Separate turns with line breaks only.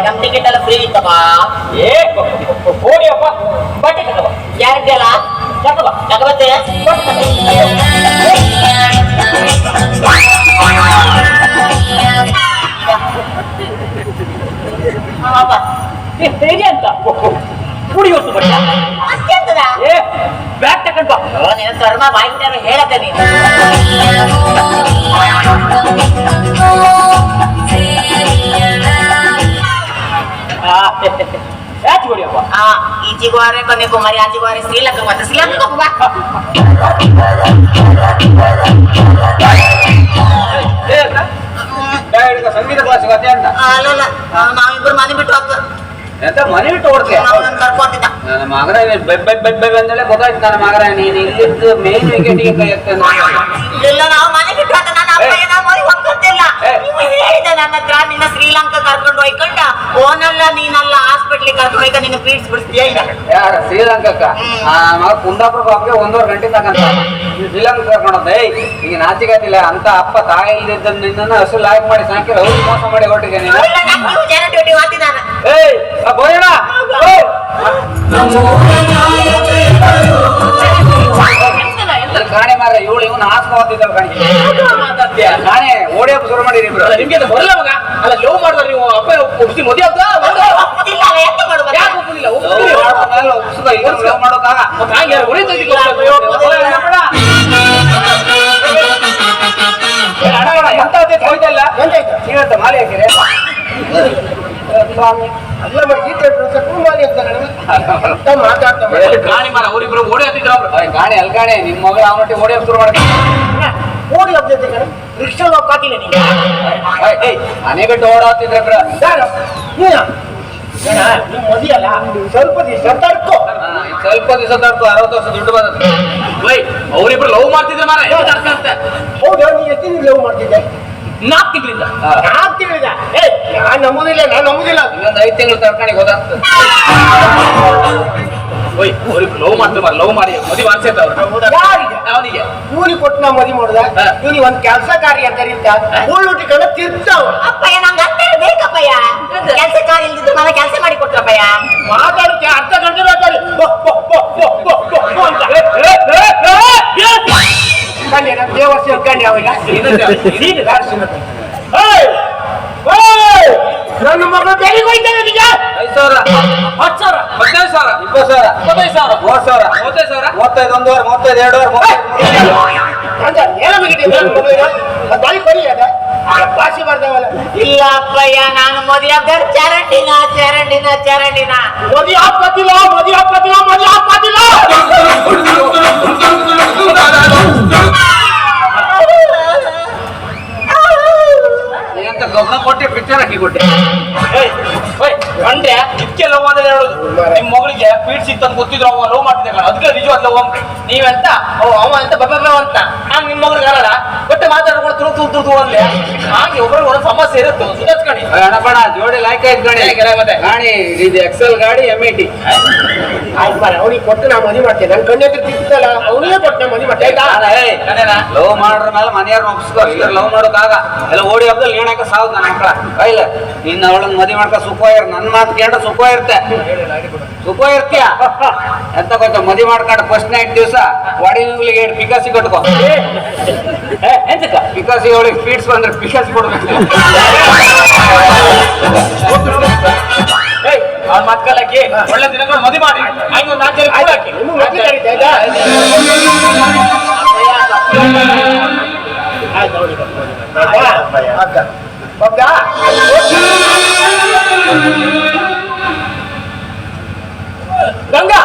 ನಮ್ ಟಿಕೆಟ್ ಎಲ್ಲ ಫ್ರೀ ಇತ್ತಪ್ಪ.
ಏ ಓಡಿಯಪ್ಪ ಬಟ್ಟೆ ತಗೋ.
ಗ್ಯಾರಂಟಿ ಅಲ್ಲ
ತಗೋ
ತಗೋಬತ್ತೆ.
ಹೇಗೆ ಅಂತ ಕುಡಿ ಹೊತ್ತು ಬಟ್ಟೆ
ಅಷ್ಟೇ ಅಂತದ?
ಏ ಬ್ಯಾಗ್ ತಗೊಂಡ್ ಬಾ.
ನೀನು ಕರ್ಮ ಬಾಯಿ ಬಿಟ್ಟಾರ ಹೇಳತ್ತೆ ನೀನು.
ಯಾಕೆ ಹೊಡಿಯಪ್ಪ?
ಈಚಿಗುವಾರೆ ಕನ್ಯಾಕುಮಾರಿ, ಆಚಿಗುವಾರೆ ಶ್ರೀಲಂಕಾ, ಮತ್ತೆ ಶ್ರೀಲಂಕಾ ಬಾ.
ಸಂಗೀತ ಕ್ಲಾಸಿಗೆ ಅದೇ ಅಂತ
ಅಲ್ಲ ನಾವಿಬ್ರು ಮನೆ ಬಿಟ್ಟು ಹೋಗ್ತೇವೆ.
ಎಂತ ಮನೆ ಬಿಟ್ಟು ಓಡ್ತೀಯ?
ನಾನು ಕರ್ಕೊಂತಿದ್ದ
ನನ್ನ ಮಗನ ಬೆಬ್ಬೆ ಬಂದಲೇ ಗೊತ್ತಾಯ್ತು. ನನ್ನ ಮಗನ ನೀನು ಇಲ್ಲಿದ್ದು ಮೇನ್ ವಿಕೆಟಿಗೆ ಕೈ ಎತ್ತ.
ಇಲ್ಲ ನಾವು ಮನೆ ಬಿಟ್ಟು ಹೋದ ನನ್ನ ಅಪ್ಪ ಏನೋ ಮರಿ ಹೋಗ್ತಿಲ್ಲ. ನೀವು ಹೇಳಿದೆ ನನ್ನ ಹತ್ರ ನಿನ್ನ ಶ್ರೀಲಂಕಾ ಕರ್ಕೊಂಡು ಹೋಯ್ಕೊಂಡ ಓನಲ್ಲ ನೀನಲ್ಲ ಹಾಸ್ಪಿಟ್ಲಿಗೆ ಕರ್ಕೊಂಡು ಹೋಯ್ಕ ನಿನ್ನ ಪೀಡ್ಸ್ ಬಿಡಿಸ್ತೀಯ ಇಲ್ಲ.
ಯಾರ ಶ್ರೀಲಂಕಕ್ಕ? ಆ ಮಗ ಕುಂದಾಪುರ ಹೋಗಕ್ಕೆ 1.5 ಗಂಟೆ ತಗಂತ ಶ್ರೀಲಂಕಾ ಕರ್ಕೊಂಡೋದ. ಈಗ ನಾಚಿಕತಿಲ್ಲ ಅಂತ ಅಪ್ಪ ತಾಯಿ ಇಲ್ದಿದ್ದ ನಿನ್ನ ಹಸು ಲಾಯ್ಕ್ ಮಾಡಿ ಸಾಕಿರ ಅವ್ರು ಮೋಸ ಮಾಡಿ ಹೊಟ್ಟಿಗೆ ನೀನು.
ಜನ ಡ್ಯೂಟಿ ಮಾಡ್ತೀನಿ ನಾನು.
ಏಯ್ ಬೋಯಣ ಗಾಣೆ ಮಾರ ಇವಳು ಇವನು ಹಾಸ್ಕೊ ಹೋಗ್ತಿದ್ದಲ್ಲ ಗಾಣೆ ಓಡಿ ಹಬ್ಬ ಶುರು ಮಾಡಿರಿ ಇಬ್ರು.
ನಿಮ್ಗೆ ಬರಲ್ಲ ಮಗ. ಅಲ್ಲ ಲವ್ ಮಾಡಿದ್ರೆ ನೀವು ಅಪ್ಪ ಒಪ್ಪಿಸಿ ಮದುವೆ ಆಗ್ತಾ
ಒಪ್ಪುದಿಲ್ಲ ಅಲ್ಲ, ಎಂತ ಮಾಡ್ಬೇಕು?
ಯಾಕೆ ಒಪ್ಪುದಿಲ್ಲ?
ಮಾಡೋಕಾಗ
ಮತ್ತೆ ಹಾಗೆ ಹೊರೆ ತೆಗಿಬೇಕು.
ಎಂತ ಹೋಯ್ತಲ್ಲ ನೀವಂತ ಮಾಲೆ ಹಾಕಿರಿ ಸ್ವಾಮಿ.
ಗಾಣಿ ಮಾರ ಅವರಿಬ್ರು ಓಡಿ ಹತ್ತಿದ್ರು ಅವ್ರು.
ಗಾಣಿ ಅಲ್ಗಾಣೆ ನಿಮ್ ಮಗಳು ಅವನೊಟ್ಟಿಗೆ ಓಡಿ ಹಬ್ಬ ಶುರು ಮಾಡ್ತಾರೆ.
ಓಡಿ ಹೋಗ್ತಿದ್ದೆ ರಿಕ್ಷಾ ಹೋಗ್ತಿಲ್ಲ ನೀನು.
ಮನೆಗಟ್ಟು ಓಡಾಡ್ತಿದ್ರೆ
ಮದಿಯಲ್ಲ ಸ್ವಲ್ಪ ದಿವಸ ತಡ್ಕೋ.
ಸ್ವಲ್ಪ ದಿವಸ ತಡ್ಕೊ 60 ವರ್ಷ ದುಡ್ಡು ಬಂದದ್ದು.
ಅವರಿಬ್ರು ಲವ್ ಮಾಡ್ತಿದ್ರೆ ಮಾರ ಅಂತ.
ಹೌದಾ? ನೀ ಎಷ್ಟು ದಿನ ಲವ್ ಮಾಡ್ತಿದ್ದೆ?
4 ತಿಂಗಳಿಂದ.
4 ತಿಂಗಳಿಂದ? ನಾನು ನಂಬುದಿಲ್ಲ.
ಇನ್ನೊಂದು 5 ತಿಂಗಳು ತಡ್ಕೊಂಡು ಹೋದಾಗ್ತದೆ.
ಅವ್ರಿಬ್ರು ಲವ್ ಮಾಡ್ತಾರೆ ಮಾರ. ಲವ್ ಮಾಡಿ ಮದುವೆ ಮಾಡ್ಸೈತೆ ಅವ್ರು.
ಯಾರಿಗೆ?
ಅವನಿಗೆ
ಇವನಿಗೆ ಕೊಟ್ಟು ನಾ ಮದಿ ಮಾಡುದ? ಇವನಿಗೆ ಒಂದು ಕೆಲಸ ಕಾರ್ಯ ಕರೀತ ಉಳ್ಳುಟಿ ಕಣ ತಿರ್ತಾವ. ಅಪ್ಪಯ್ಯ ನಂಗೆ ಅರ್ಥ ಬೇಕಪ್ಪಯ್ಯ. ಕೆಲಸ ಕಾರ್ಯ ಇಲ್ದಿದ್ದು ನನಗೆ ಕೆಲಸ ಮಾಡಿ ಕೊಟ್ರಪ್ಪಯ್ಯ.
ಮಾತಾಡೋಕೆ ಅರ್ಧ ಗಂಟೆ ಬೇಕಾದ್ರೆ
ಕಂಡೆ ನಮ್ಮ ದೇವಸ್ಥಾನ ಕಂಡೆ ಅವಾಗ ನನ್ನ ಮಗಳು ಬೆಳಿಗ್ಗೆ ಹೋಯ್ತಾನೆ ನಿಜ.
5,000
10 ಸಾವಿರ 15 ಸಾವಿರ
20,000
25 ಸಾವಿರ
30,000
35 ಸಾವಿರ
35 1 ವಾರ 35 2 ವಾರ
35 ಭಾಷೆ ಬರ್ತಾವಲ್ಲ. ಇಲ್ಲ ಅಪ್ಪಯ್ಯ ನಾನು ಮದುವೆ ಆಗ್ತಾರೆ ಚರಂಡಿನ ಮದುವೆ ಹಾಕೋತಿಲ್ಲ.
ಎಂತ ಗಮನ ಕೊಟ್ಟೆ ಪಿಕ್ಚರ್ ಹಾಕಿ ಕೊಟ್ಟೆ.
ಕಂಡ್ರೆ ಇದಕ್ಕೆ ಲವ್ ಅಂತ ಹೇಳೋದು. ನಿಮ್ ಮಗಳಿಗೆ ಪೀಡ್ ಸಿಕ್ತಂತ ಗೊತ್ತಿದ್ರು ಅವ ಲವ್ ಮಾಡ್ತಿದ್ದೆ ಕಣ. ಅದಕ್ಕೆ ನಿಜವಾದ ಲವ್ ಅಂತ. ನೀವೆಂತ ಅವ ಅಂತ ಬಬ್ಬ ಅಂತ ನಾನು ನಿಮ್ ಮಗಳಿಗೆ ಹೇಳಲ್ಲ. ಬಟ್ಟೆ ಮಾತಾಡ್ಕೊಂಡು ತುಳು ಅನ್ಲಿ. ಹಾಗೆ ಒಬ್ಬರಿಗೆ ಒಂದೊಂದು ಸಮಸ್ಯೆ ಇರುತ್ತೆ. ಸುಧಾರಿಸ್ಕಣಿ
ಅಣಪಣ ಜೋಡಿ ಲಾಯ್ಕ ಆಯ್ತು ಗಾಡಿ.
ಮತ್ತೆ
ಗಾಡಿ ಇದು ಎಕ್ಸೆಲ್ ಗಾಡಿ MIT.
ಅವನಿಗೆ ಕೊಟ್ಟು ನಾ ಮದುವೆ ಮಾಡ್ತೇನೆ. ನನ್ನ ಕಣ್ಣೆದ್ರು ತಿಂತಲ್ಲ ಅವನಿಗೆ ಕೊಟ್ಟು ನಾ ಮದುವೆ ಮಾಡ್ತೇನೆ.
ಲವ್ ಮಾಡ್ರ ಮೇಲೆ ಮನೆಯವ್ರ ಒಪ್ಪಿಸ್ಕೋ. ಇಲ್ಲ ಲವ್ ಮಾಡೋಕಾಗ ಎಲ್ಲ ಓಡಿ ಹಬ್ಬದಲ್ಲಿ ನೇಣಾಕ ಸಾವ್ದು ನನ್ನ ಮಕ್ಕಳ ಕೈಲ. ಇನ್ನು ಅವಳನ್ನ ಮದುವೆ ಮಾಡ್ಕೊ ಸುಖ ನನ್ನ ಮಾತು ಕೇಳ್ರೆ ಸುಖ ಇರುತ್ತೆ. ಸುಖ ಇರ್ತೀಯ ಎಂತ ಗೊತ್ತ? ಮದುವೆ ಮಾಡ್ಕೊಂಡು ಫಸ್ಟ್ ನೈಟ್ ದಿವಸ ಒಡಿಗಳಿಗೆ ಪಿಕಾಸಿ ಕೊಟ್ಕೋ.
ಎಂತಕ್ಕ
ಪಿಕಾಸಿ ಅವಳಿಗೆ ಸ್ಪೀಡ್ಸ್ ಬಂದ್ರೆ ಪಿಕಾಸಿ ಕೊಡ್ಬೇಕು.
ಅವ್ರ ಮಕ್ಕಳಕ್ಕೆ ಒಳ್ಳೆ ದಿನಗಳು ಮದುವೆ ಮಾಡಿ ಹಂಗೆ 4 ಜನ ಕೂಡ ಹಾಕಿ ಗಂಗಾ